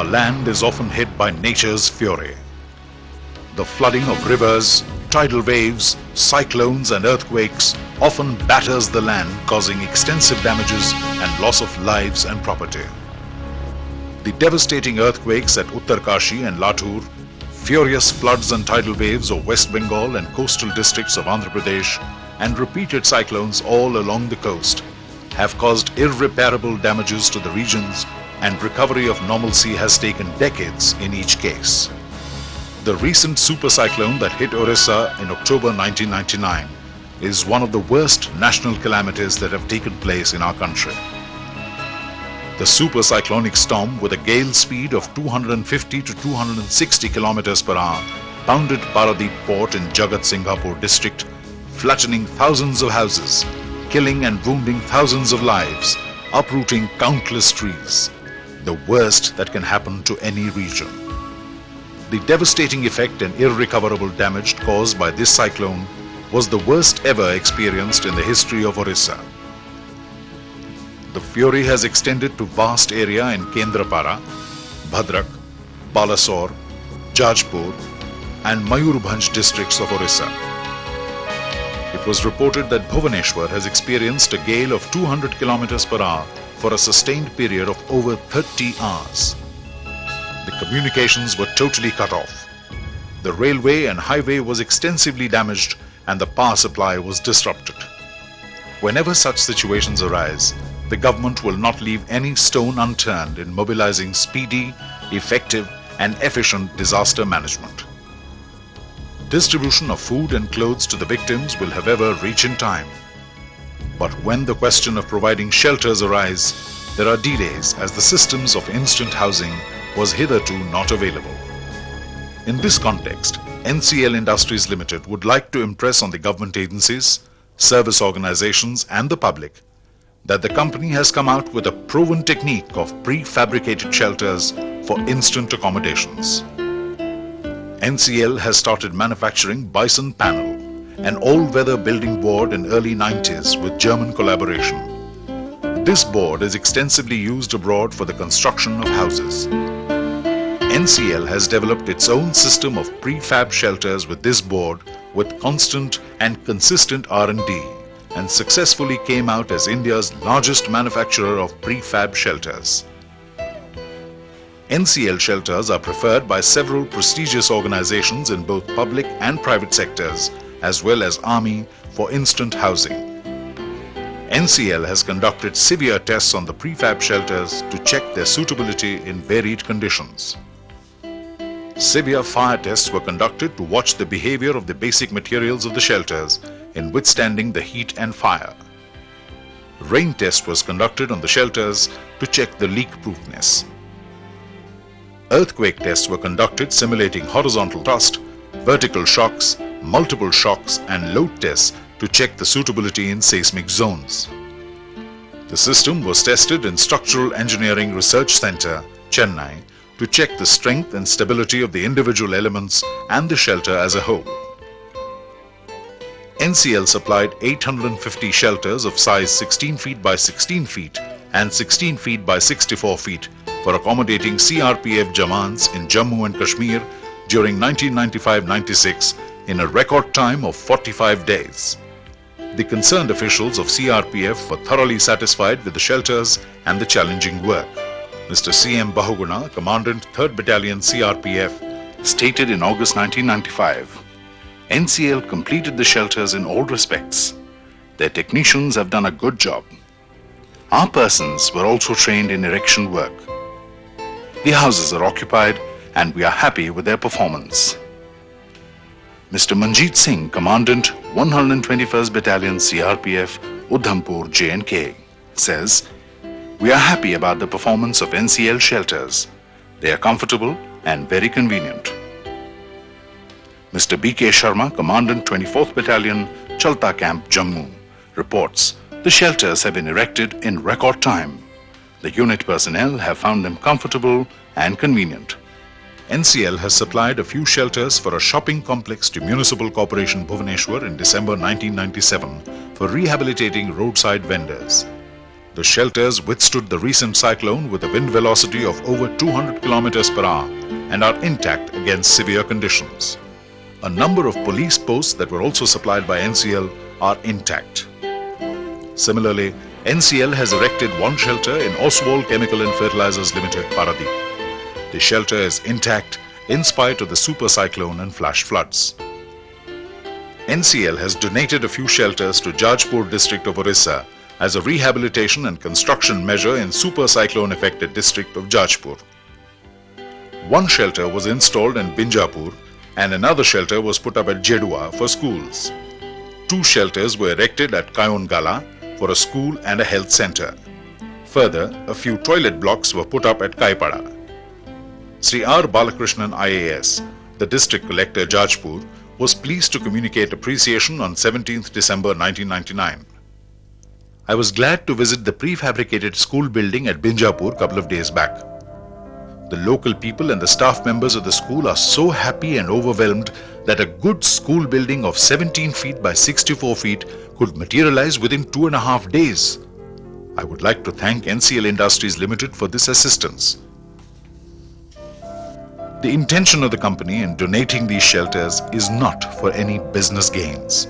land is often hit by nature's fury. The flooding of rivers, tidal waves, cyclones and earthquakes often batters the land, causing extensive damages and loss of lives and property. The devastating earthquakes at Uttarkashi and Latur, furious floods and tidal waves of West Bengal and coastal districts of Andhra Pradesh, and repeated cyclones all along the coast have caused irreparable damages to the regions, and recovery of normalcy has taken decades in each case. The recent super cyclone that hit Orissa in October 1999 is one of the worst national calamities that have taken place in our country. The super cyclonic storm, with a gale speed of 250 to 260 kilometers per hour, pounded Paradeep port in Jagat Singhapur district, flattening thousands of houses, killing and wounding thousands of lives, uprooting countless trees. The worst that can happen to any region. The devastating effect and irrecoverable damage caused by this cyclone was the worst ever experienced in the history of Orissa. The fury has extended to vast area in Kendrapara, Bhadrak, Balasore, Jajpur and Mayurbhanj districts of Orissa. It was reported that Bhubaneswar has experienced a gale of 200 kilometers per hour for a sustained period of over 30 hours. The communications were totally cut off. The railway and highway was extensively damaged and the power supply was disrupted. Whenever such situations arise, the government will not leave any stone unturned in mobilizing speedy, effective and efficient disaster management. Distribution of food and clothes to the victims will however reach in time. But when the question of providing shelters arise, there are delays as the systems of instant housing was hitherto not available. In this context, NCL Industries Limited would like to impress on the government agencies, service organizations and the public that the company has come out with a proven technique of prefabricated shelters for instant accommodations. NCL has started manufacturing Bison Panel, an all-weather building board in early 90s with German collaboration. This board is extensively used abroad for the construction of houses. NCL has developed its own system of prefab shelters with this board with constant and consistent R&D and successfully came out as India's largest manufacturer of prefab shelters. NCL shelters are preferred by several prestigious organizations in both public and private sectors, as well as Army, for instant housing. NCL has conducted severe tests on the prefab shelters to check their suitability in varied conditions. Severe fire tests were conducted to watch the behavior of the basic materials of the shelters in withstanding the heat and fire. Rain test was conducted on the shelters to check the leak-proofness. Earthquake tests were conducted simulating horizontal thrust, vertical shocks, multiple shocks and load tests to check the suitability in seismic zones. The system was tested in Structural Engineering Research Center, Chennai, to check the strength and stability of the individual elements and the shelter as a whole. NCL supplied 850 shelters of size 16 feet by 16 feet and 16 feet by 64 feet for accommodating CRPF Jawans in Jammu and Kashmir during 1995-96 in a record time of 45 days. The concerned officials of CRPF were thoroughly satisfied with the shelters and the challenging work. Mr. C.M. Bahuguna, Commandant 3rd Battalion CRPF, stated in August 1995, NCL completed the shelters in all respects. Their technicians have done a good job. Our persons were also trained in erection work. The houses are occupied and we are happy with their performance. Mr. Manjeet Singh, Commandant 121st Battalion CRPF, Udhampur, J&K, says, we are happy about the performance of NCL shelters. They are comfortable and very convenient. Mr. B.K. Sharma, Commandant 24th Battalion, Chalta Camp, Jammu, reports the shelters have been erected in record time. The unit personnel have found them comfortable and convenient. NCL has supplied a few shelters for a shopping complex to Municipal Corporation Bhubaneswar in December 1997 for rehabilitating roadside vendors. The shelters withstood the recent cyclone with a wind velocity of over 200 km per hour and are intact against severe conditions. A number of police posts that were also supplied by NCL are intact. Similarly, NCL has erected one shelter in Oswald Chemical and Fertilizers Limited, Paradip. The shelter is intact in spite of the super cyclone and flash floods. NCL has donated a few shelters to Jajpur district of Orissa as a rehabilitation and construction measure in super cyclone affected district of Jajpur. One shelter was installed in Binjapur and another shelter was put up at Jedua for schools. Two shelters were erected at Kayongala for a school and a health center. Further, a few toilet blocks were put up at Kaipada. Sri R. Balakrishnan IAS, the district collector Jajpur, was pleased to communicate appreciation on 17th December 1999. I was glad to visit the prefabricated school building at Binjapur a couple of days back. The local people and the staff members of the school are so happy and overwhelmed that a good school building of 17 feet by 64 feet could materialize within 2.5 days. I would like to thank NCL Industries Limited for this assistance. The intention of the company in donating these shelters is not for any business gains.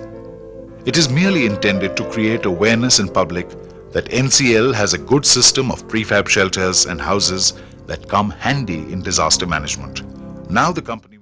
It is merely intended to create awareness in public that NCL has a good system of prefab shelters and houses that come handy in disaster management. Now the company